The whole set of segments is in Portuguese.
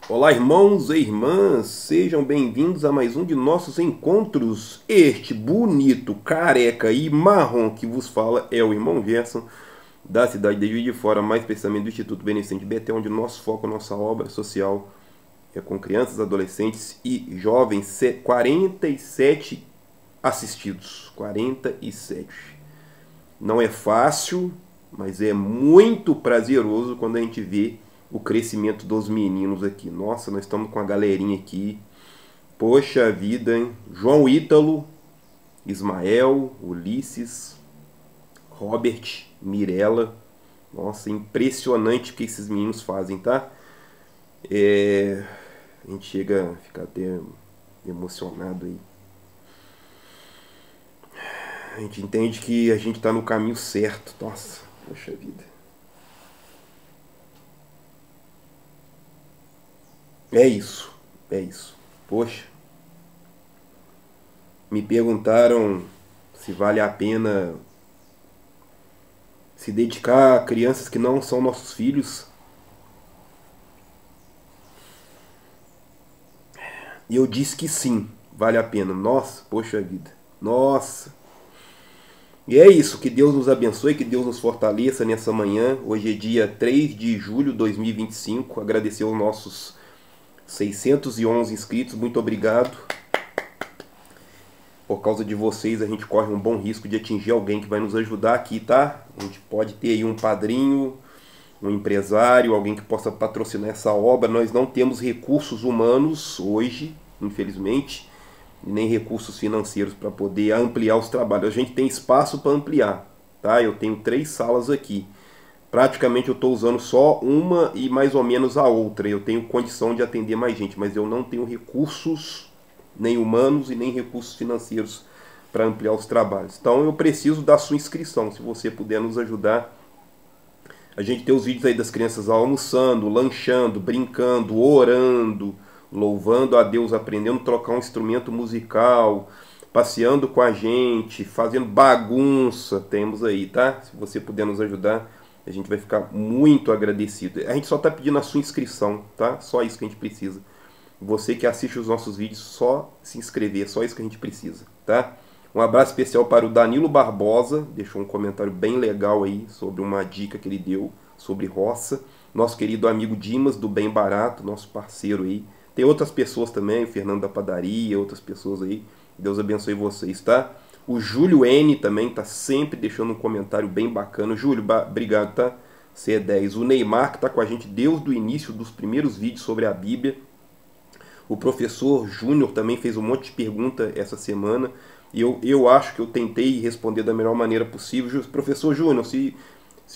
Olá, irmãos e irmãs, sejam bem-vindos a mais um de nossos encontros. Este bonito, careca e marrom que vos fala é o irmão Gerson, da cidade de Juiz de Fora, mais precisamente do Instituto Beneficente Betel, onde nosso foco, nossa obra social é com crianças, adolescentes e jovens. 47 assistidos, 47. Não é fácil, mas é muito prazeroso quando a gente vê o crescimento dos meninos aqui. Nossa, nós estamos com a galerinha aqui. Poxa vida, hein? João Ítalo, Ismael, Ulisses, Robert, Mirella. Nossa, impressionante o que esses meninos fazem, tá? A gente chega a ficar até emocionado aí. A gente entende que a gente está no caminho certo. Nossa, poxa vida. É isso, é isso. Poxa, me perguntaram se vale a pena se dedicar a crianças que não são nossos filhos. E eu disse que sim, vale a pena. Nossa, poxa vida. Nossa. E é isso, que Deus nos abençoe, que Deus nos fortaleça nessa manhã. Hoje é dia 3 de julho de 2025. Agradecer aos nossos 611 inscritos. Muito obrigado. Por causa de vocês, a gente corre um bom risco de atingir alguém que vai nos ajudar aqui, tá? A gente pode ter aí um padrinho, um empresário, alguém que possa patrocinar essa obra. Nós não temos recursos humanos hoje, infelizmente, e nem recursos financeiros para poder ampliar os trabalhos. A gente tem espaço para ampliar, tá? Eu tenho 3 salas aqui. Praticamente eu estou usando só uma e mais ou menos a outra. Eu tenho condição de atender mais gente, mas eu não tenho recursos nem humanos e nem recursos financeiros para ampliar os trabalhos. Então eu preciso da sua inscrição, se você puder nos ajudar. A gente tem os vídeos aí das crianças almoçando, lanchando, brincando, orando, louvando a Deus, aprendendo a trocar um instrumento musical, passeando com a gente, fazendo bagunça. Temos aí, tá? Se você puder nos ajudar, a gente vai ficar muito agradecido. A gente só está pedindo a sua inscrição, tá? Só isso que a gente precisa. Você que assiste os nossos vídeos, só se inscrever, só isso que a gente precisa, tá? Um abraço especial para o Danilo Barbosa, deixou um comentário bem legal aí sobre uma dica que ele deu sobre roça. Nosso querido amigo Dimas, do Bem Barato, nosso parceiro aí. Tem outras pessoas também, o Fernando da Padaria, outras pessoas aí. Deus abençoe vocês, tá? O Júlio N também tá sempre deixando um comentário bem bacana. Júlio, obrigado, tá? Você é 10. O Neymar, que tá com a gente desde o início dos primeiros vídeos sobre a Bíblia. O professor Júnior também fez um monte de pergunta essa semana. E eu acho que eu tentei responder da melhor maneira possível. Professor Júnior, se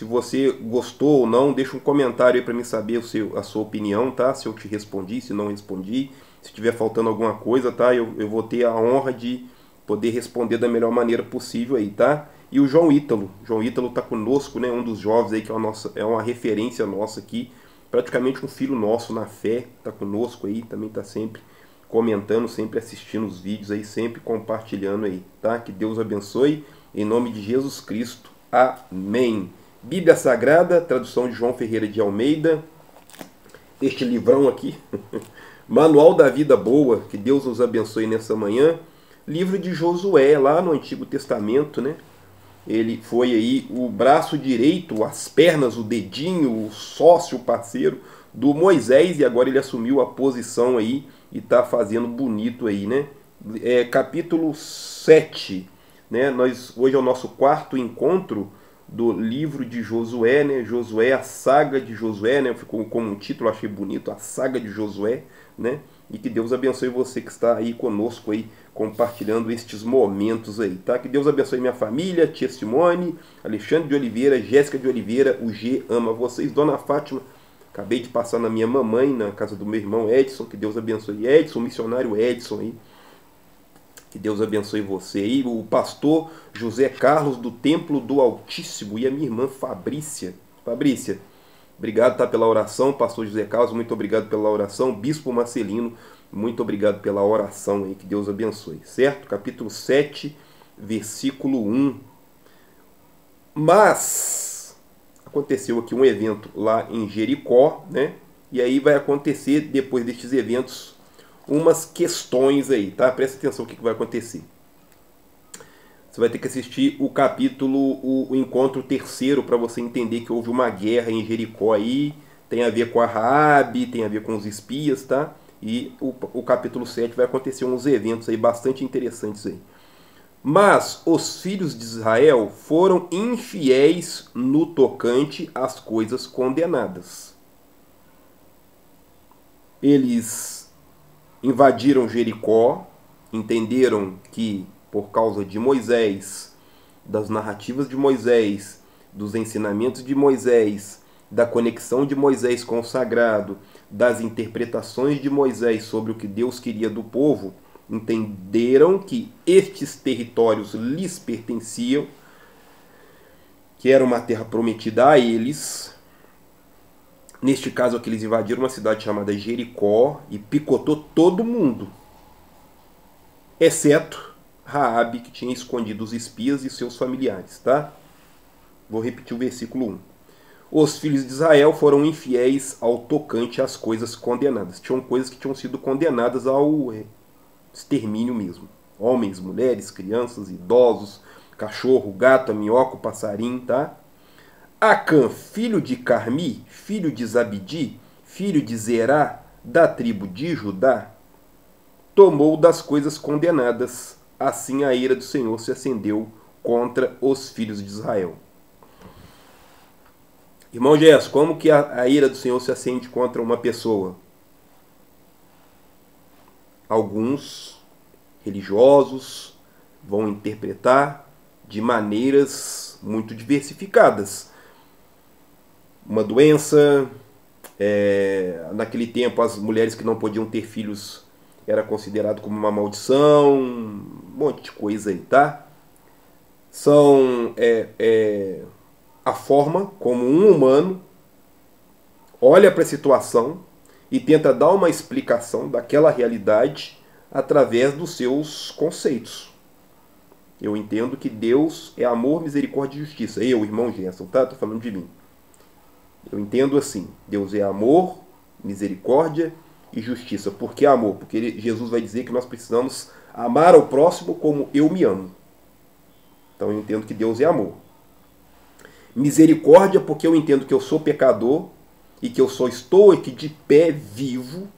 você gostou ou não, deixa um comentário aí para mim saber a sua opinião, tá? Se eu te respondi, se não respondi. Se estiver faltando alguma coisa, tá? Eu vou ter a honra de poder responder da melhor maneira possível aí, tá? E o João Ítalo. João Ítalo tá conosco, né? Um dos jovens aí que é uma referência nossa aqui. Praticamente um filho nosso na fé, tá conosco aí, também tá sempre comentando, sempre assistindo os vídeos aí, sempre compartilhando aí, tá? Que Deus abençoe, em nome de Jesus Cristo. Amém. Bíblia Sagrada, tradução de João Ferreira de Almeida. Este livrão aqui, Manual da Vida Boa, que Deus nos abençoe nessa manhã. Livro de Josué, lá no Antigo Testamento, né? Ele foi aí o braço direito, as pernas, o dedinho, o sócio, o parceiro do Moisés, e agora ele assumiu a posição aí e está fazendo bonito aí, né? Capítulo 7, né? Hoje é o nosso quarto encontro do livro de Josué, né? Josué, a saga de Josué, né? Ficou como um título, achei bonito, a saga de Josué, né? E que Deus abençoe você que está aí conosco aí, compartilhando estes momentos aí, tá? Que Deus abençoe minha família, tia Simone, Alexandre de Oliveira, Jéssica de Oliveira, o G ama vocês, Dona Fátima, acabei de passar na minha mamãe, na casa do meu irmão Edson, que Deus abençoe Edson, missionário Edson aí, que Deus abençoe você aí, o pastor José Carlos do Templo do Altíssimo e a minha irmã Fabrícia. Fabrícia, obrigado, tá, pela oração, pastor José Carlos, muito obrigado pela oração, bispo Marcelino, muito obrigado pela oração aí, que Deus abençoe, certo? Capítulo 7, versículo 1. Mas aconteceu aqui um evento lá em Jericó, né? E aí vai acontecer, depois destes eventos, umas questões aí, tá? Presta atenção no que vai acontecer. Você vai ter que assistir o capítulo, o encontro terceiro, para você entender que houve uma guerra em Jericó aí, tem a ver com a Raabe, tem a ver com os espias, tá? E o capítulo 7 vai acontecer uns eventos aí bastante interessantes aí. Mas os filhos de Israel foram infiéis no tocante às coisas condenadas. Eles invadiram Jericó, entenderam que por causa de Moisés, das narrativas de Moisés, dos ensinamentos de Moisés, da conexão de Moisés com o sagrado, das interpretações de Moisés sobre o que Deus queria do povo, entenderam que estes territórios lhes pertenciam, que era uma terra prometida a eles. Neste caso aqui, eles invadiram uma cidade chamada Jericó e picotou todo mundo, exceto Raabe, que tinha escondido os espias e seus familiares, tá? Vou repetir o versículo 1. Os filhos de Israel foram infiéis ao tocante às coisas condenadas. Tinham coisas que tinham sido condenadas ao extermínio mesmo. Homens, mulheres, crianças, idosos, cachorro, gato, minhoca, passarinho, tá? Acã, filho de Carmi, filho de Zabdi, filho de Zerá, da tribo de Judá, tomou das coisas condenadas. Assim a ira do Senhor se acendeu contra os filhos de Israel. Irmão Gerson, como que a ira do Senhor se acende contra uma pessoa? Alguns religiosos vão interpretar de maneiras muito diversificadas. Uma doença, naquele tempo as mulheres que não podiam ter filhos era considerado como uma maldição, um monte de coisa aí, tá? São a forma como um humano olha para a situação e tenta dar uma explicação daquela realidade através dos seus conceitos. Eu entendo que Deus é amor, misericórdia e justiça. Eu, irmão Gerson, tá? Tô falando de mim. Eu entendo assim, Deus é amor, misericórdia e justiça. Por que amor? Porque Jesus vai dizer que nós precisamos amar ao próximo como eu me amo. Então eu entendo que Deus é amor. Misericórdia, porque eu entendo que eu sou pecador e que eu só estou aqui de pé vivo,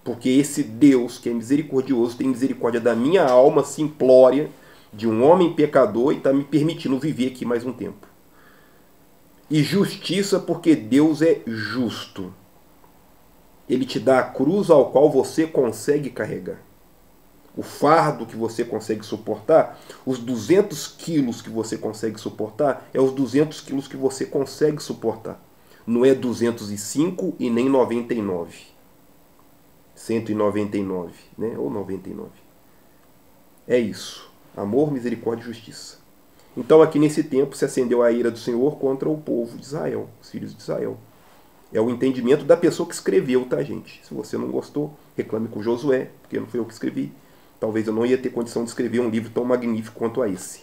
porque esse Deus que é misericordioso tem misericórdia da minha alma simplória, de um homem pecador, e está me permitindo viver aqui mais um tempo. E justiça, porque Deus é justo. Ele te dá a cruz ao qual você consegue carregar. O fardo que você consegue suportar, os 200 quilos que você consegue suportar, é os 200 quilos que você consegue suportar. Não é 205 e nem 99. 199, né? Ou 99. É isso. Amor, misericórdia e justiça. Então aqui nesse tempo se acendeu a ira do Senhor contra o povo de Israel, os filhos de Israel. É o entendimento da pessoa que escreveu, tá, gente? Se você não gostou, reclame com Josué, porque não foi eu que escrevi. Talvez eu não ia ter condição de escrever um livro tão magnífico quanto a esse.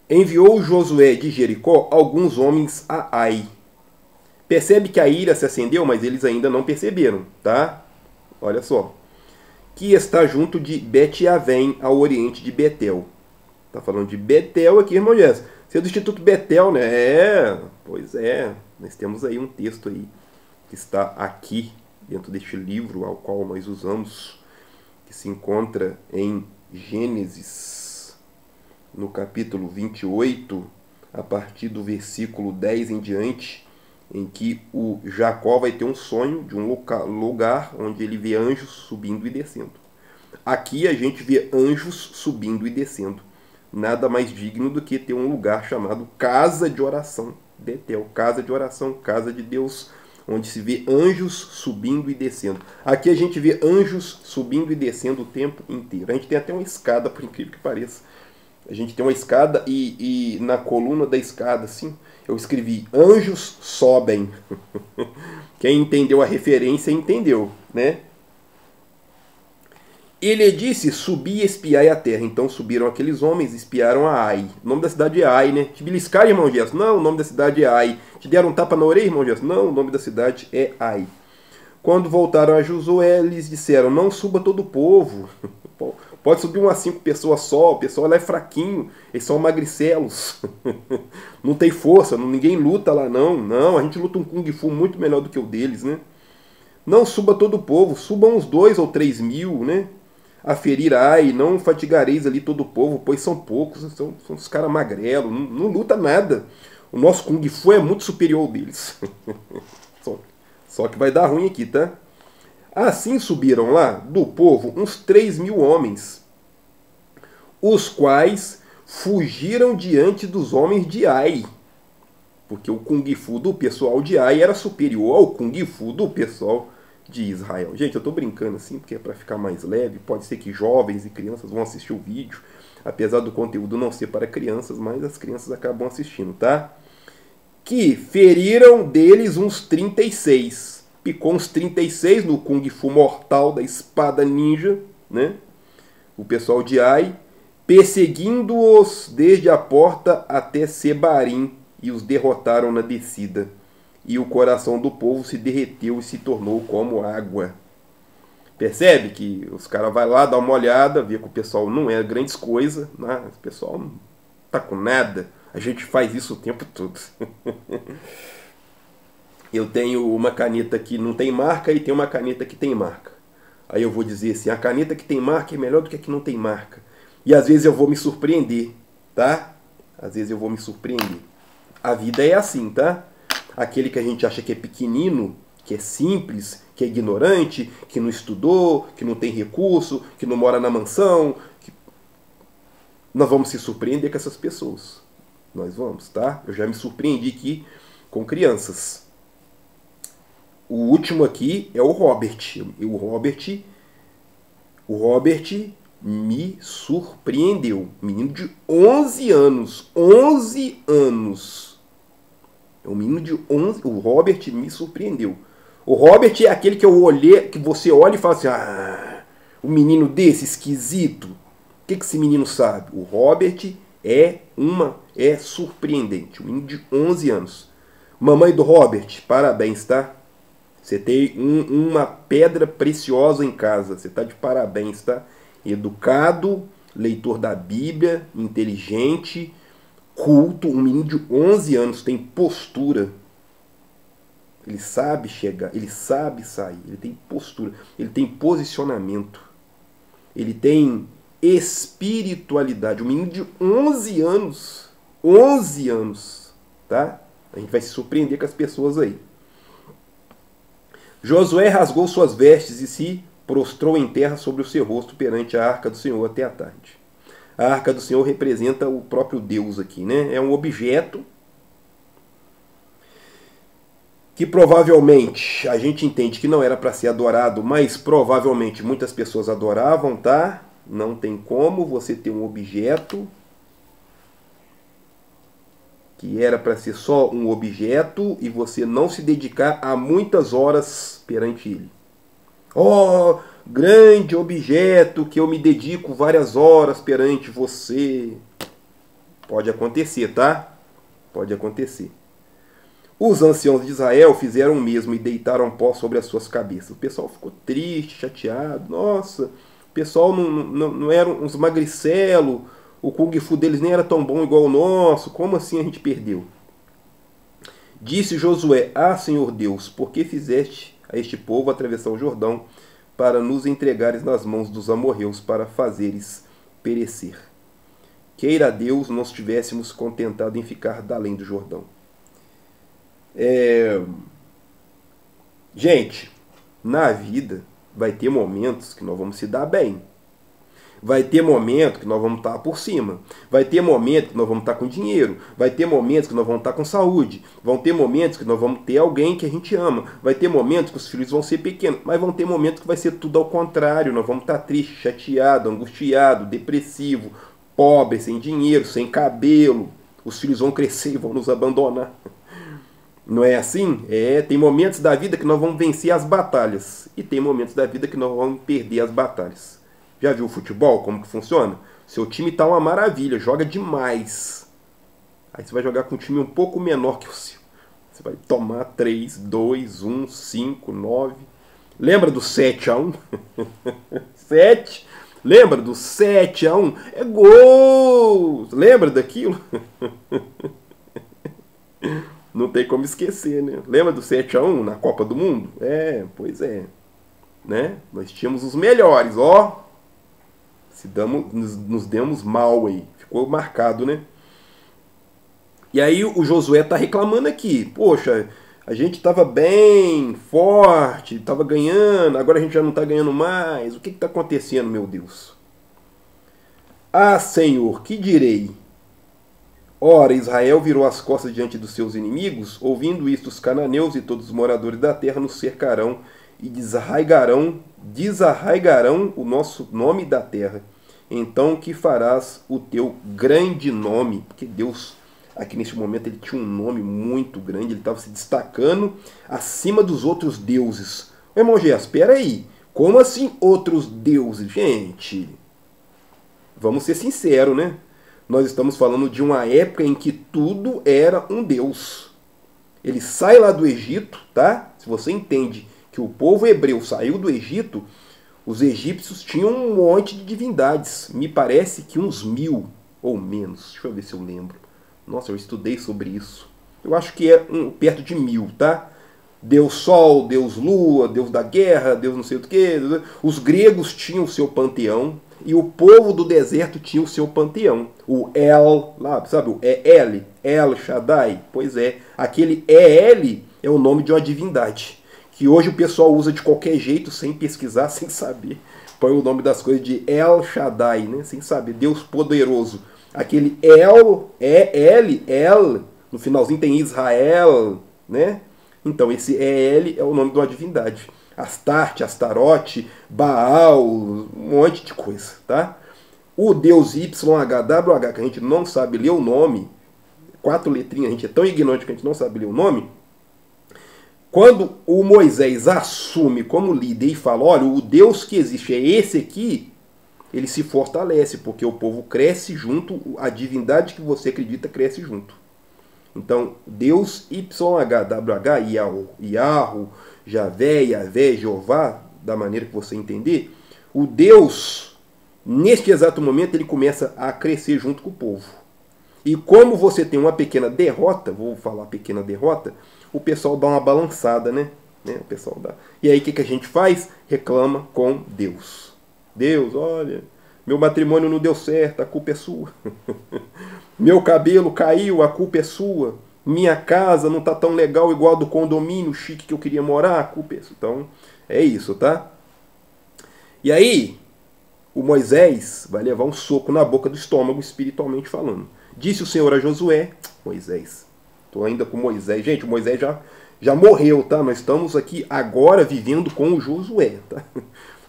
Enviou Josué de Jericó alguns homens a Ai. Percebe que a ira se acendeu, mas eles ainda não perceberam, tá? Olha só. Que está junto de Bet-Avém, ao oriente de Betel. Tá falando de Betel aqui, irmão Jess. Você é do Instituto Betel, né? Pois é. Nós temos aí um texto aí que está aqui dentro deste livro ao qual nós usamos, que se encontra em Gênesis, no capítulo 28, a partir do versículo 10 em diante, em que o Jacó vai ter um sonho de um lugar onde ele vê anjos subindo e descendo. Aqui a gente vê anjos subindo e descendo. Nada mais digno do que ter um lugar chamado casa de oração, Betel, casa de oração, casa de Deus, onde se vê anjos subindo e descendo. Aqui a gente vê anjos subindo e descendo o tempo inteiro. A gente tem até uma escada, por incrível que pareça. A gente tem uma escada e na coluna da escada, assim, eu escrevi anjos sobem. Quem entendeu a referência entendeu, né? Ele disse, subi e espiai a terra. Então subiram aqueles homens e espiaram a Ai. O nome da cidade é Ai, né? Te beliscaram, irmão Gerson? Não, o nome da cidade é Ai. Te deram um tapa na orelha, irmão Gerson? Não, o nome da cidade é Ai. Quando voltaram a Josué, eles disseram, não suba todo o povo. Pode subir umas 5 pessoas só, o pessoal lá é fraquinho, eles são magricelos. Não tem força, ninguém luta lá não. Não, a gente luta um Kung Fu muito melhor do que o deles, né? Não suba todo o povo, subam uns 2 ou 3 mil, né? A ferir Ai, não fatigareis ali todo o povo, pois são poucos, são os caras magrelos, não luta nada. O nosso Kung Fu é muito superior ao deles. Só que vai dar ruim aqui, tá? Assim subiram lá do povo uns 3 mil homens, os quais fugiram diante dos homens de Ai. Porque o Kung Fu do pessoal de Ai era superior ao Kung Fu do pessoal de Israel. Gente, eu tô brincando assim porque é para ficar mais leve. Pode ser que jovens e crianças vão assistir o vídeo, apesar do conteúdo não ser para crianças, mas as crianças acabam assistindo, tá? Que feriram deles uns 36. Picou uns 36 no Kung Fu mortal da espada ninja, né? O pessoal de Ai, perseguindo-os desde a porta até Sebarim, e os derrotaram na descida. E o coração do povo se derreteu e se tornou como água. Percebe que os caras vão lá dar uma olhada, ver que o pessoal não é grandes coisas, né? O pessoal não tá com nada. A gente faz isso o tempo todo. Eu tenho uma caneta que não tem marca e tem uma caneta que tem marca. Aí eu vou dizer assim, a caneta que tem marca é melhor do que a que não tem marca. E às vezes eu vou me surpreender, tá? Às vezes eu vou me surpreender. A vida é assim, tá? Aquele que a gente acha que é pequenino, que é simples, que é ignorante, que não estudou, que não tem recurso, que não mora na mansão. Nós vamos se surpreender com essas pessoas. Nós vamos, tá? Eu já me surpreendi aqui com crianças. O último aqui é o Robert. O Robert me surpreendeu. Menino de 11 anos. 11 anos. É um menino de 11. O Robert me surpreendeu. O Robert é aquele que eu olhei, que você olha e fala assim: ah, um menino desse esquisito. O que esse menino sabe? O Robert é surpreendente. Um menino de 11 anos. Mamãe do Robert, parabéns, tá? Você tem uma pedra preciosa em casa. Você está de parabéns, tá? Educado, leitor da Bíblia, inteligente, culto. Um menino de 11 anos tem postura. Ele sabe chegar, ele sabe sair, ele tem postura, ele tem posicionamento. Ele tem espiritualidade. Um menino de 11 anos. 11 anos, tá? A gente vai se surpreender com as pessoas aí. Josué rasgou suas vestes e se prostrou em terra sobre o seu rosto perante a arca do Senhor até a tarde. A arca do Senhor representa o próprio Deus aqui, né? É um objeto que provavelmente a gente entende que não era para ser adorado, mas provavelmente muitas pessoas adoravam, tá? Não tem como você ter um objeto que era para ser só um objeto e você não se dedicar a muitas horas perante ele. Oh, grande objeto que eu me dedico várias horas perante você. Pode acontecer, tá? Pode acontecer. Os anciãos de Israel fizeram o mesmo e deitaram pó sobre as suas cabeças. O pessoal ficou triste, chateado. Nossa, o pessoal não eram uns magricelos. O Kung Fu deles nem era tão bom igual o nosso. Como assim a gente perdeu? Disse Josué: ah, Senhor Deus, por que fizeste a este povo atravessar o Jordão para nos entregares nas mãos dos amorreus para fazeres perecer? Queira Deus nós tivéssemos contentado em ficar da além do Jordão. Gente, na vida vai ter momentos que nós vamos se dar bem. Vai ter momentos que nós vamos estar por cima. Vai ter momentos que nós vamos estar com dinheiro. Vai ter momentos que nós vamos estar com saúde. Vão ter momentos que nós vamos ter alguém que a gente ama. Vai ter momentos que os filhos vão ser pequenos. Mas vão ter momentos que vai ser tudo ao contrário. Nós vamos estar triste, chateado, angustiado, depressivo, pobre, sem dinheiro, sem cabelo. Os filhos vão crescer e vão nos abandonar. Não é assim? Tem momentos da vida que nós vamos vencer as batalhas. E tem momentos da vida que nós vamos perder as batalhas. Já viu o futebol? Como que funciona? Seu time tá uma maravilha, joga demais. Aí você vai jogar com um time um pouco menor que o seu. Você vai tomar 3, 2, 1, 5, 9. Lembra do 7-1? 7. Lembra do 7-1? É gol! Lembra daquilo? Não tem como esquecer, né? Lembra do 7-1 na Copa do Mundo? Pois é. Né? Nós tínhamos os melhores, ó. Nos demos mal aí. Ficou marcado, né? E aí o Josué tá reclamando aqui. Poxa, a gente estava bem, forte, estava ganhando, agora a gente já não está ganhando mais. O que está acontecendo, meu Deus? Ah, Senhor, que direi? Ora, Israel virou as costas diante dos seus inimigos. Ouvindo isto, os cananeus e todos os moradores da terra nos cercarão e desarraigarão o nosso nome da terra. Então que farás o teu grande nome? Porque Deus, aqui nesse momento, ele tinha um nome muito grande, ele estava se destacando acima dos outros deuses. Irmão Gé, espera aí, como assim outros deuses? Gente, vamos ser sinceros, né? Nós estamos falando de uma época em que tudo era um deus. Ele sai lá do Egito, tá? Se você entende que o povo hebreu saiu do Egito, os egípcios tinham um monte de divindades. Me parece que uns 1000 ou menos. Deixa eu ver se eu lembro. Nossa, eu estudei sobre isso. Eu acho que é perto de 1000, tá? Deus Sol, Deus Lua, Deus da Guerra, Deus não sei o que. Os gregos tinham o seu panteão e o povo do deserto tinha o seu panteão. O El, lá, sabe? O El Shaddai. Pois é, aquele El é o nome de uma divindade que hoje o pessoal usa de qualquer jeito, sem pesquisar, sem saber. Põe o nome das coisas de El Shaddai, né? Sem saber. Deus poderoso. Aquele El, no finalzinho tem Israel, né? Então esse El é o nome de uma divindade. Astarte, Astarote, Baal, um monte de coisa, tá? O Deus YHWH, que a gente não sabe ler o nome, 4 letrinhas, a gente é tão ignorante que a gente não sabe ler o nome. Quando o Moisés assume como líder e fala, olha, o Deus que existe é esse aqui, ele se fortalece, porque o povo cresce junto, a divindade que você acredita cresce junto. Então, Deus YHWH, Yahoo, Javé, Yavé, Jeová, da maneira que você entender, o Deus, neste exato momento, ele começa a crescer junto com o povo. E como você tem uma pequena derrota, vou falar pequena derrota, o pessoal dá uma balançada, né? O pessoal dá. E aí o que a gente faz? Reclama com Deus. Deus, olha, meu matrimônio não deu certo, a culpa é sua. Meu cabelo caiu, a culpa é sua. Minha casa não tá tão legal igual a do condomínio chique que eu queria morar, a culpa é sua. Então, é isso, tá? E aí, o Moisés vai levar um soco na boca do estômago, espiritualmente falando. Disse o Senhor a Josué, Moisés, estou ainda com Moisés. Gente, o Moisés já morreu, tá? Nós estamos aqui agora vivendo com o Josué, tá?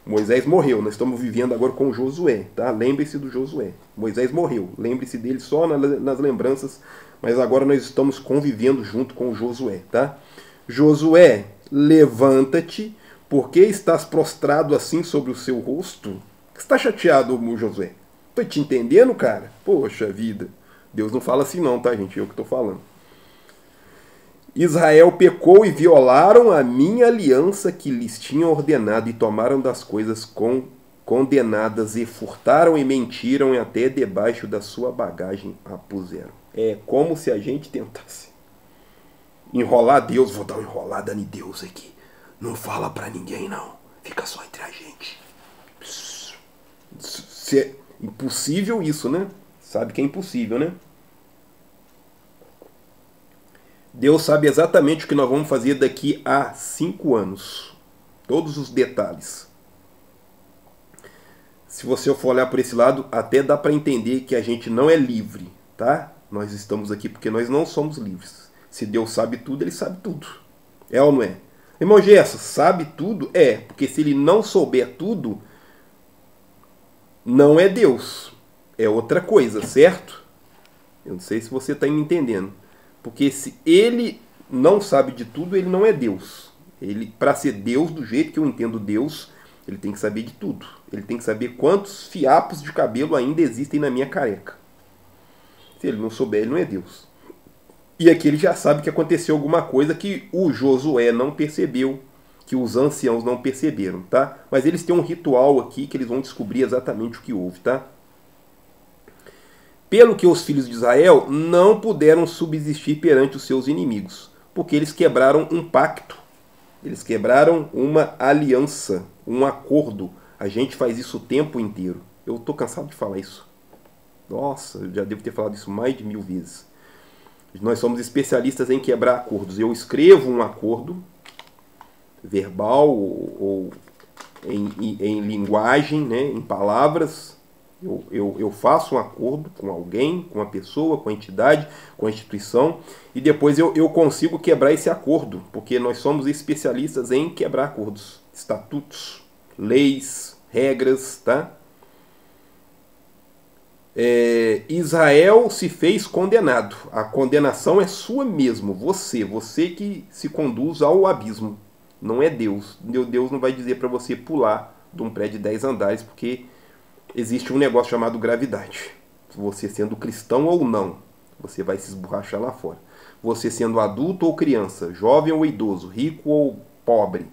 Moisés morreu, nós estamos vivendo agora com o Josué, tá? Lembre-se do Josué. Moisés morreu, lembre-se dele só nas lembranças, mas agora nós estamos convivendo junto com o Josué, tá? Josué, levanta-te, porque estás prostrado assim sobre o seu rosto? Você está chateado, Josué? Tô te entendendo, cara? Poxa vida. Deus não fala assim não, tá, gente? Eu que estou falando. Israel pecou e violaram a minha aliança que lhes tinha ordenado e tomaram das coisas condenadas e furtaram e mentiram e até debaixo da sua bagagem a puseram. É como se a gente tentasse enrolar Deus. Vou dar uma enrolada em Deus aqui. Não fala pra ninguém não. Fica só entre a gente. É impossível isso, né? Sabe que é impossível, né? Deus sabe exatamente o que nós vamos fazer daqui a 5 anos. Todos os detalhes. Se você for olhar por esse lado, até dá para entender que a gente não é livre, tá? Nós estamos aqui porque nós não somos livres. Se Deus sabe tudo, ele sabe tudo. É ou não é? Irmão Gerson, sabe tudo? É, porque se ele não souber tudo, não é Deus. É outra coisa, certo? Eu não sei se você está me entendendo. Porque se ele não sabe de tudo, ele não é Deus. Ele, para ser Deus, do jeito que eu entendo Deus, Ele tem que saber de tudo. Ele tem que saber quantos fiapos de cabelo ainda existem na minha careca. Se ele não souber, ele não é Deus. E aqui ele já sabe que aconteceu alguma coisa que o Josué não percebeu, que os anciãos não perceberam, tá? Mas eles têm um ritual aqui que eles vão descobrir exatamente o que houve, tá? Pelo que os filhos de Israel não puderam subsistir perante os seus inimigos, porque eles quebraram um pacto, eles quebraram uma aliança, um acordo. A gente faz isso o tempo inteiro. Eu estou cansado de falar isso. Nossa, eu já devo ter falado isso mais de 1000 vezes. Nós somos especialistas em quebrar acordos. Eu escrevo um acordo, verbal ou em linguagem, né, em palavras. Eu faço um acordo com alguém, com uma pessoa, com a entidade, com a instituição, e depois eu consigo quebrar esse acordo, porque nós somos especialistas em quebrar acordos, estatutos, leis, regras, tá? Israel se fez condenado. A condenação é sua mesmo, você que se conduz ao abismo. Não é Deus. Deus não vai dizer para você pular de um prédio de 10 andares, porque existe um negócio chamado gravidade. Você sendo cristão ou não, você vai se esborrachar lá fora. Você sendo adulto ou criança, jovem ou idoso, rico ou pobre,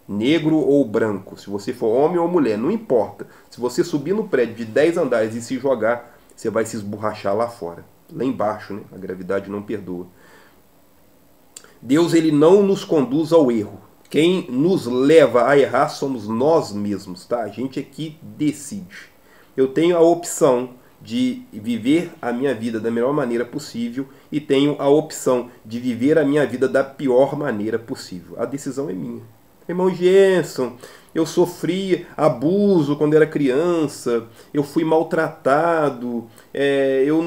negro ou branco, se você for homem ou mulher, não importa. Se você subir no prédio de 10 andares e se jogar, você vai se esborrachar lá fora. Lá embaixo, né? A gravidade não perdoa. Deus, ele não nos conduz ao erro. Quem nos leva a errar somos nós mesmos, tá? A gente aqui decide. Eu tenho a opção de viver a minha vida da melhor maneira possível e tenho a opção de viver a minha vida da pior maneira possível. A decisão é minha. Irmão Gerson, eu sofri abuso quando era criança, eu fui maltratado, eu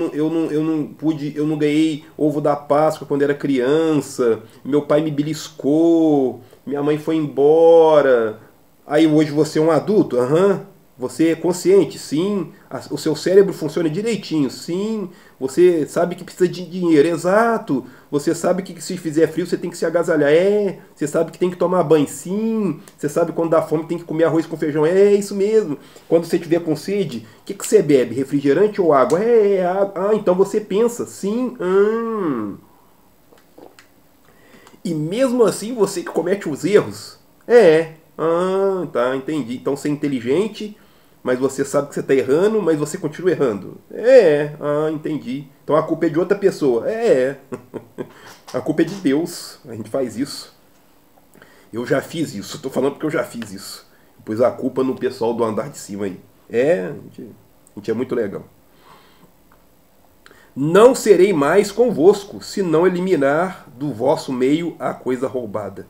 não ganhei ovo da Páscoa quando era criança, meu pai me beliscou, minha mãe foi embora. Aí hoje você é um adulto? Você é consciente? Sim. O seu cérebro funciona direitinho? Sim. Você sabe que precisa de dinheiro? Exato. Você sabe que se fizer frio você tem que se agasalhar? Você sabe que tem que tomar banho? Sim. Você sabe quando dá fome tem que comer arroz com feijão? Isso mesmo. Quando você tiver com sede, o que você bebe? Refrigerante ou água? Água. Então você pensa? Sim. E mesmo assim você que comete os erros? Tá, entendi. Então você é inteligente, mas você sabe que você está errando, mas você continua errando. Entendi. Então a culpa é de outra pessoa. A culpa é de Deus. A gente faz isso. Eu já fiz isso. Estou falando porque eu já fiz isso. Pus a culpa no pessoal do andar de cima aí. A gente é muito legal. Não serei mais convosco, se não eliminar do vosso meio a coisa roubada.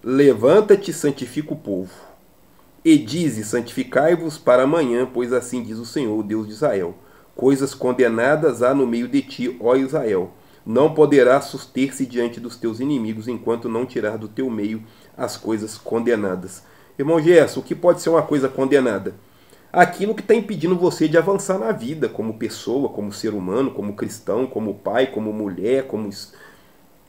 Levanta-te e santifica o povo. E dize, santificai-vos para amanhã, pois assim diz o Senhor, Deus de Israel. Coisas condenadas há no meio de ti, ó Israel. Não poderás suster-se diante dos teus inimigos, enquanto não tirar do teu meio as coisas condenadas. Irmão Gerson, o que pode ser uma coisa condenada? Aquilo que está impedindo você de avançar na vida, como pessoa, como ser humano, como cristão, como pai, como mulher, como...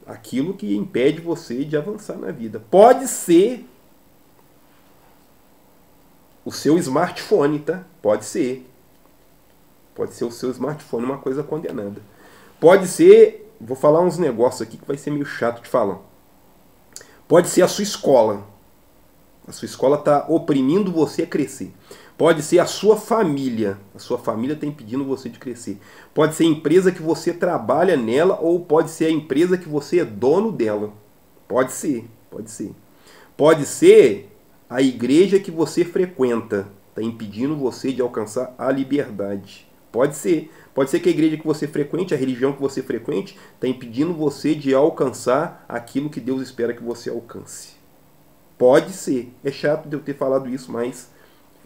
aquilo que impede você de avançar na vida. Pode ser o seu smartphone, tá? Pode ser. Pode ser o seu smartphone uma coisa condenada. Pode ser, vou falar uns negócios aqui que vai ser meio chato de falar. Pode ser a sua escola. A sua escola está oprimindo você a crescer. Pode ser a sua família. A sua família está impedindo você de crescer. Pode ser a empresa que você trabalha nela ou pode ser a empresa que você é dono dela. Pode ser, pode ser. Pode ser a igreja que você frequenta. Está impedindo você de alcançar a liberdade. Pode ser. Pode ser que a igreja que você frequente, a religião que você frequente, está impedindo você de alcançar aquilo que Deus espera que você alcance. Pode ser. É chato de eu ter falado isso, mas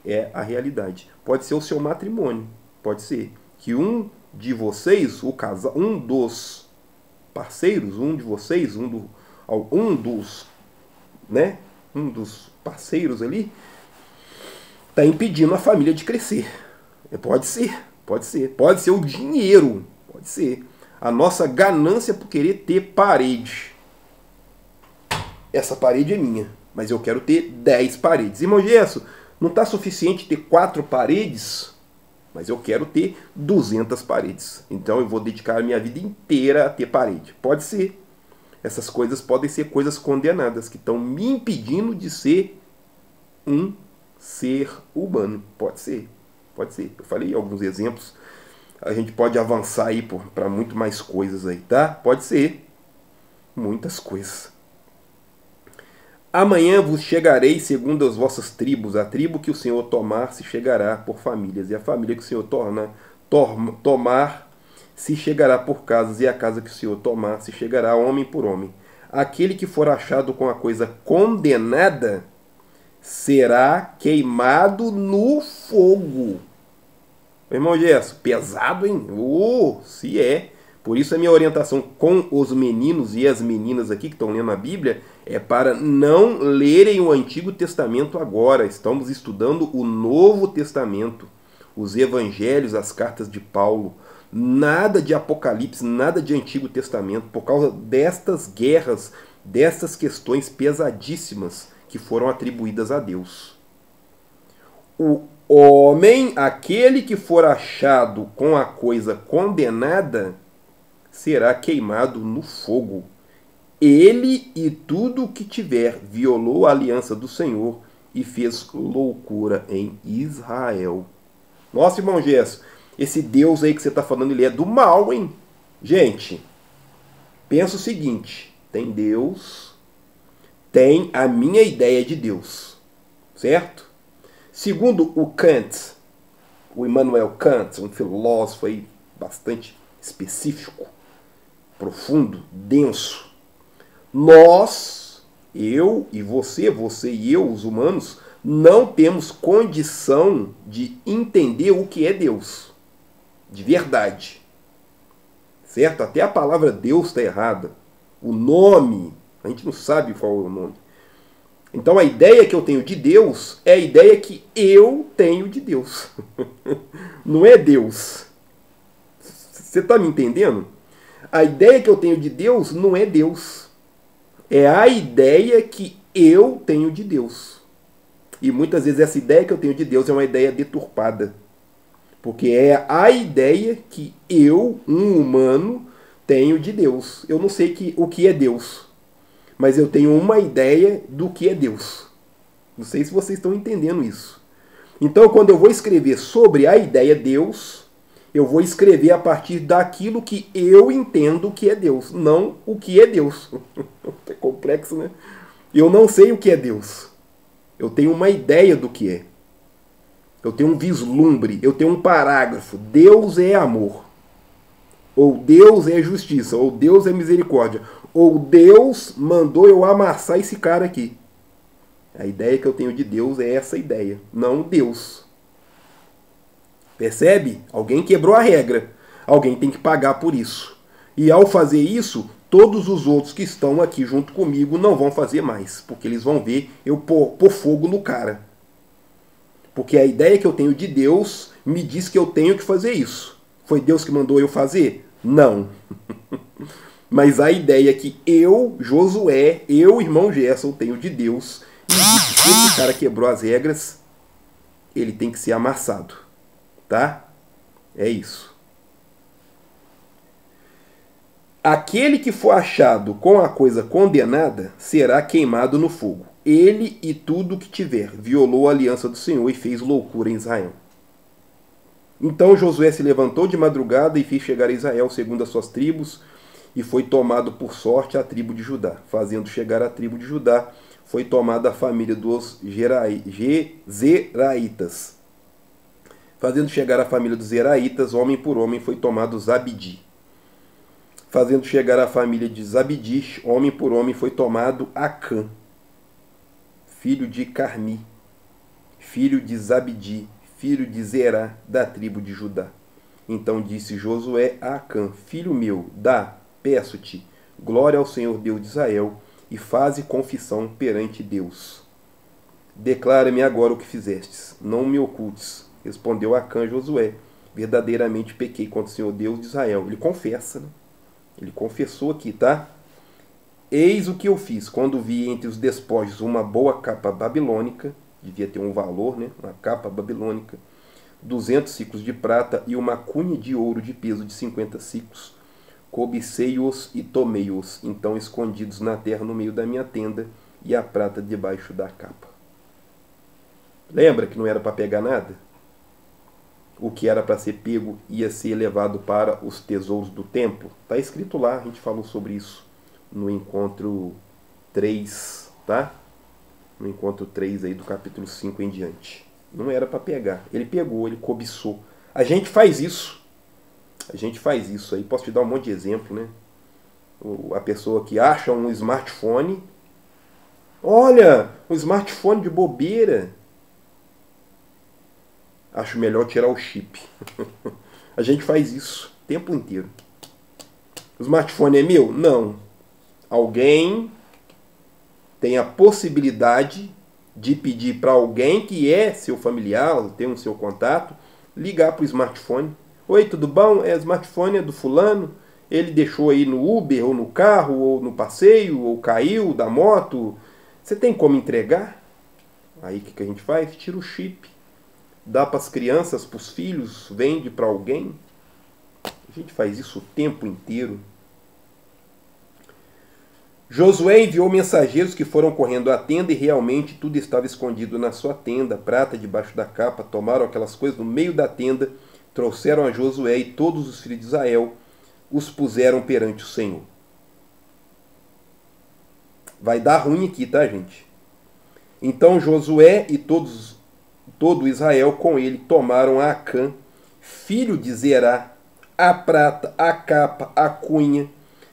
é a realidade. Pode ser o seu matrimônio. Pode ser que um de vocês, o casal, um dos parceiros, um de vocês, um dos parceiros ali, está impedindo a família de crescer. Pode ser, pode ser. Pode ser o dinheiro, pode ser. A nossa ganância por querer ter parede. Essa parede é minha. mas eu quero ter 10 paredes. Irmão Gerson, não está suficiente ter 4 paredes? Mas eu quero ter 200 paredes. Então eu vou dedicar a minha vida inteira a ter parede. Pode ser. Essas coisas podem ser coisas condenadas, que estão me impedindo de ser um ser humano. Pode ser. Pode ser. Eu falei alguns exemplos. A gente pode avançar aí para muito mais coisas aí, tá? Pode ser. Muitas coisas. Amanhã vos chegarei segundo as vossas tribos. A tribo que o Senhor tomar se chegará por famílias. E a família que o Senhor tomar se chegará por casas. E a casa que o Senhor tomar se chegará homem por homem. Aquele que for achado com a coisa condenada será queimado no fogo. Irmão Gerson, pesado, hein? Se é. Por isso a minha orientação com os meninos e as meninas aqui que estão lendo a Bíblia é para não lerem o Antigo Testamento agora. Estamos estudando o Novo Testamento, os Evangelhos, as cartas de Paulo. Nada de Apocalipse, nada de Antigo Testamento, por causa destas guerras, destas questões pesadíssimas que foram atribuídas a Deus. O homem, aquele que for achado com a coisa condenada, será queimado no fogo. Ele e tudo o que tiver violou a aliança do Senhor e fez loucura em Israel. Nossa, irmão Gerson, esse Deus aí que você está falando, ele é do mal, hein? Gente, pensa o seguinte, tem Deus, tem a minha ideia de Deus, certo? Segundo o Kant, o Immanuel Kant, um filósofo aí bastante específico, profundo, denso, nós, eu e você e eu, os humanos, não temos condição de entender o que é Deus, de verdade, certo? Até a palavra Deus está errada, o nome, a gente não sabe qual é o nome. Então a ideia que eu tenho de Deus é a ideia que eu tenho de Deus, não é Deus. Você está me entendendo? A ideia que eu tenho de Deus não é Deus. É a ideia que eu tenho de Deus. E muitas vezes essa ideia que eu tenho de Deus é uma ideia deturpada. Porque é a ideia que eu, um humano, tenho de Deus. Eu não sei o que é Deus. Mas eu tenho uma ideia do que é Deus. Não sei se vocês estão entendendo isso. Então, quando eu vou escrever sobre a ideia Deus, eu vou escrever a partir daquilo que eu entendo que é Deus, não o que é Deus. É complexo, né? Eu não sei o que é Deus. Eu tenho uma ideia do que é. Eu tenho um vislumbre, eu tenho um parágrafo. Deus é amor. Ou Deus é justiça, ou Deus é misericórdia. Ou Deus mandou eu amassar esse cara aqui. A ideia que eu tenho de Deus é essa ideia, não Deus. Percebe? Alguém quebrou a regra. Alguém tem que pagar por isso. E ao fazer isso, todos os outros que estão aqui junto comigo não vão fazer mais. Porque eles vão ver eu pôr fogo no cara. Porque a ideia que eu tenho de Deus me diz que eu tenho que fazer isso. Foi Deus que mandou eu fazer? Não. Mas a ideia que eu, Josué, eu, irmão Gerson, tenho de Deus, me diz que se esse cara quebrou as regras, ele tem que ser amassado. Tá? É isso. Aquele que for achado com a coisa condenada será queimado no fogo. Ele e tudo que tiver violou a aliança do Senhor e fez loucura em Israel. Então Josué se levantou de madrugada e fez chegar a Israel segundo as suas tribos, e foi tomado por sorte a tribo de Judá. Fazendo chegar a tribo de Judá, foi tomada a família dos Zeraitas. Fazendo chegar a família dos Zeraitas, homem por homem, foi tomado Zabdi. Fazendo chegar a família de Zabdi, homem por homem, foi tomado Acã, filho de Carmi, filho de Zabdi, filho de Zerá, da tribo de Judá. Então disse Josué a Acã: filho meu, peço-te, glória ao Senhor Deus de Israel, e faze confissão perante Deus. Declara-me agora o que fizestes, não me ocultes. Respondeu Acã Josué: verdadeiramente pequei contra o Senhor Deus de Israel. Ele confessa, né? Ele confessou aqui, tá? Eis o que eu fiz, quando vi entre os despojos uma boa capa babilônica, devia ter um valor, né? Uma capa babilônica, 200 ciclos de prata e uma cunha de ouro de peso de 50 ciclos. Cobicei-os e tomei-os, então escondidos na terra no meio da minha tenda, e a prata debaixo da capa. Lembra que não era para pegar nada? O que era para ser pego ia ser levado para os tesouros do templo. Está escrito lá, a gente falou sobre isso no encontro 3, tá? No encontro 3 aí do capítulo 5 em diante. Não era para pegar. Ele pegou, ele cobiçou. A gente faz isso. A gente faz isso aí. Posso te dar um monte de exemplo, né? A pessoa que acha um smartphone. Olha, um smartphone de bobeira. Acho melhor tirar o chip. A gente faz isso o tempo inteiro. O smartphone é meu? Não. Alguém tem a possibilidade de pedir para alguém que é seu familiar, tem um seu contato, ligar para o smartphone. Oi, tudo bom? O smartphone é do fulano. Ele deixou aí no Uber, ou no carro, ou no passeio, ou caiu da moto. Você tem como entregar? Aí o que a gente faz? Tira o chip. Dá para as crianças, para os filhos, vende para alguém. A gente faz isso o tempo inteiro. Josué enviou mensageiros que foram correndo à tenda e realmente tudo estava escondido na sua tenda, prata debaixo da capa. Tomaram aquelas coisas no meio da tenda, trouxeram a Josué e todos os filhos de Israel, os puseram perante o Senhor. Vai dar ruim aqui, tá, gente? Então Josué e todo Israel com ele tomaram a Acã, filho de Zerá, a prata, a capa, a cunha,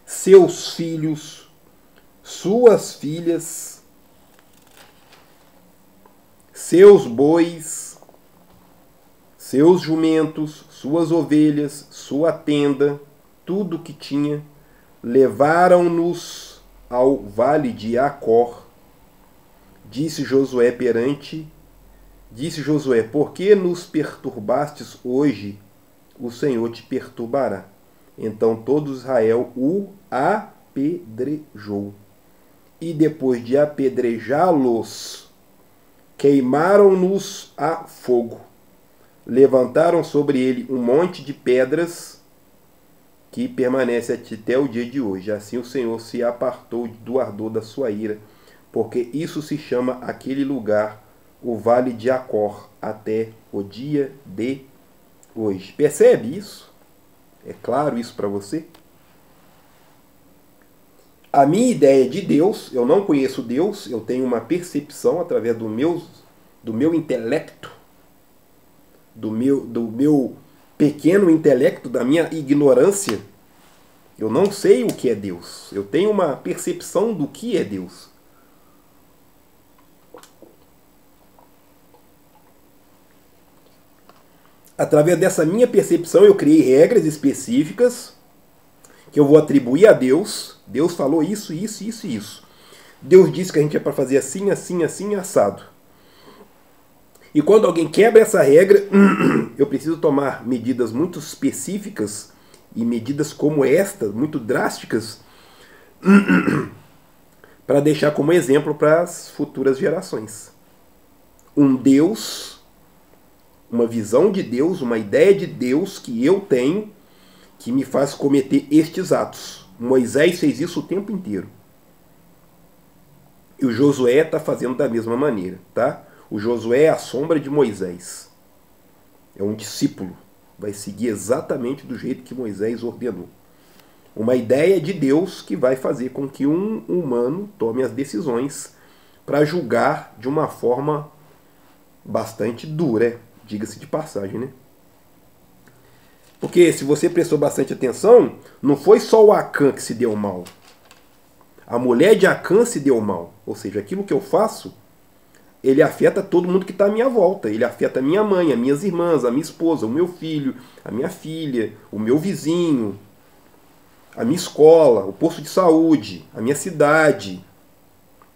seus filhos, suas filhas, seus bois, seus jumentos, suas ovelhas, sua tenda, tudo que tinha, levaram-nos ao vale de Acor. Disse Josué, por que nos perturbastes hoje? O Senhor te perturbará. Então todo Israel o apedrejou. E depois de apedrejá-los, queimaram-nos a fogo. Levantaram sobre ele um monte de pedras que permanece até o dia de hoje. Assim o Senhor se apartou do ardor da sua ira, porque isso se chama aquele lugar o Vale de Acor até o dia de hoje. Percebe isso? É claro isso para você? A minha ideia de Deus, eu não conheço Deus, eu tenho uma percepção através do meu intelecto, do meu pequeno intelecto, da minha ignorância. Eu não sei o que é Deus. Eu tenho uma percepção do que é Deus. Através dessa minha percepção, eu criei regras específicas que eu vou atribuir a Deus. Deus falou isso, isso, isso e isso. Deus disse que a gente é para fazer assim, assim, assim, assado. E quando alguém quebra essa regra, eu preciso tomar medidas muito específicas e medidas como esta, muito drásticas, para deixar como exemplo para as futuras gerações. Um Deus, uma visão de Deus, uma ideia de Deus que eu tenho, que me faz cometer estes atos. Moisés fez isso o tempo inteiro. E o Josué está fazendo da mesma maneira, tá? O Josué é a sombra de Moisés. É um discípulo. Vai seguir exatamente do jeito que Moisés ordenou. Uma ideia de Deus que vai fazer com que um humano tome as decisões para julgar de uma forma bastante dura, diga-se de passagem, né? Porque se você prestou bastante atenção, não foi só o Acã que se deu mal. A mulher de Acã se deu mal. Ou seja, aquilo que eu faço, ele afeta todo mundo que está à minha volta. Ele afeta a minha mãe, as minhas irmãs, a minha esposa, o meu filho, a minha filha, o meu vizinho, a minha escola, o posto de saúde, a minha cidade,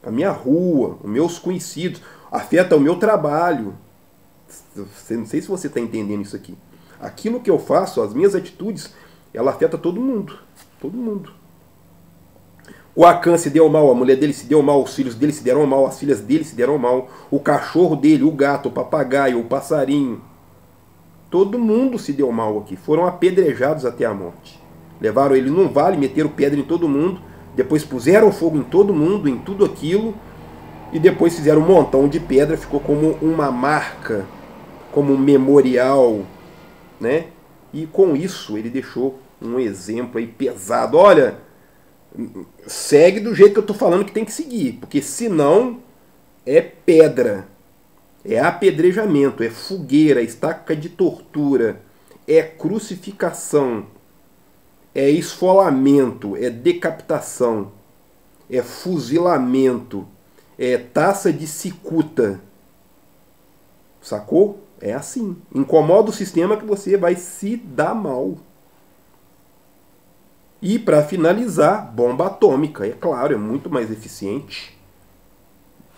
a minha rua, os meus conhecidos. Afeta o meu trabalho. Não sei se você está entendendo isso aqui. Aquilo que eu faço, as minhas atitudes, ela afeta todo mundo. Todo mundo. O Acã se deu mal, a mulher dele se deu mal, os filhos dele se deram mal, as filhas dele se deram mal, o cachorro dele, o gato, o papagaio, o passarinho. Todo mundo se deu mal aqui. Foram apedrejados até a morte. Levaram ele num vale, meteram pedra em todo mundo, depois puseram fogo em todo mundo, em tudo aquilo, e depois fizeram um montão de pedra, ficou como uma marca, como um memorial, né? E com isso ele deixou um exemplo aí pesado. Olha, segue do jeito que eu estou falando que tem que seguir, porque senão é pedra, é apedrejamento, é fogueira, estaca de tortura, é crucificação, é esfolamento, é decapitação, é fuzilamento, é taça de cicuta. Sacou? É assim. Incomoda o sistema que você vai se dar mal. E para finalizar, bomba atômica. É claro, é muito mais eficiente.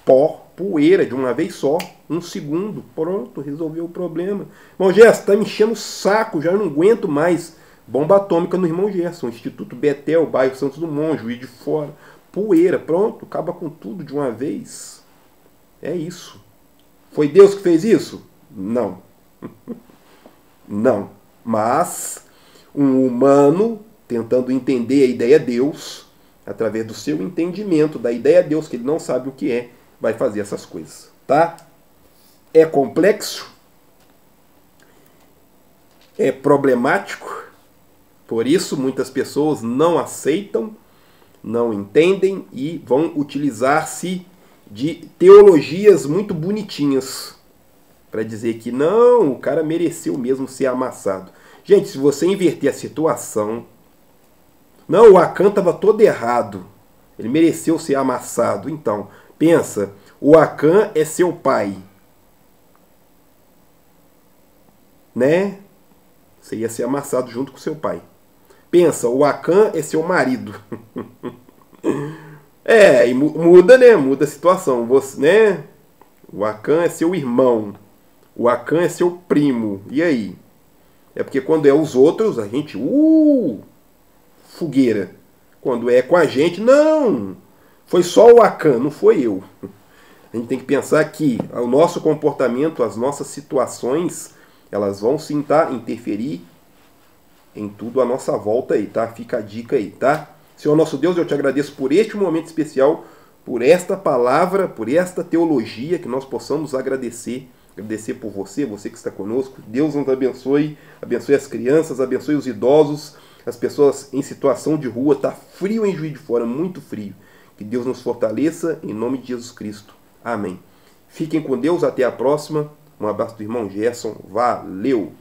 Pó, poeira, de uma vez só. 1 segundo. Pronto, resolveu o problema. Irmão Gerson, tá me enchendo o saco, já não aguento mais. Bomba atômica no irmão Gerson. Instituto Betel, bairro Santos Dumont, Juiz de Fora. Poeira, pronto, acaba com tudo de uma vez. É isso. Foi Deus que fez isso? Não. Não. Mas um humano tentando entender a ideia de Deus, através do seu entendimento da ideia de Deus, que ele não sabe o que é, vai fazer essas coisas. Tá? É complexo? É problemático? Por isso muitas pessoas não aceitam, não entendem e vão utilizar-se de teologias muito bonitinhas para dizer que não, o cara mereceu mesmo ser amassado. Gente, se você inverter a situação, não, o Acã estava todo errado, ele mereceu ser amassado. Então, pensa, o Acã é seu pai, né? Você ia ser amassado junto com seu pai. Pensa, o Acã é seu marido. É, e muda, né? Muda a situação. Você, né? O Acã é seu irmão. O Acã é seu primo. E aí? É porque quando é os outros, a gente... fogueira. Quando é com a gente, não! Foi só o Acã, não foi eu. A gente tem que pensar que o nosso comportamento, as nossas situações, elas vão sim, tá? Interferir em tudo à nossa volta aí, tá? Fica a dica aí, tá? Senhor nosso Deus, eu te agradeço por este momento especial, por esta palavra, por esta teologia, que nós possamos agradecer por você, você que está conosco. Deus nos abençoe, abençoe as crianças, abençoe os idosos, as pessoas em situação de rua. Está frio em Juiz de Fora, muito frio. Que Deus nos fortaleça, em nome de Jesus Cristo. Amém. Fiquem com Deus, até a próxima. Um abraço do irmão Gerson. Valeu!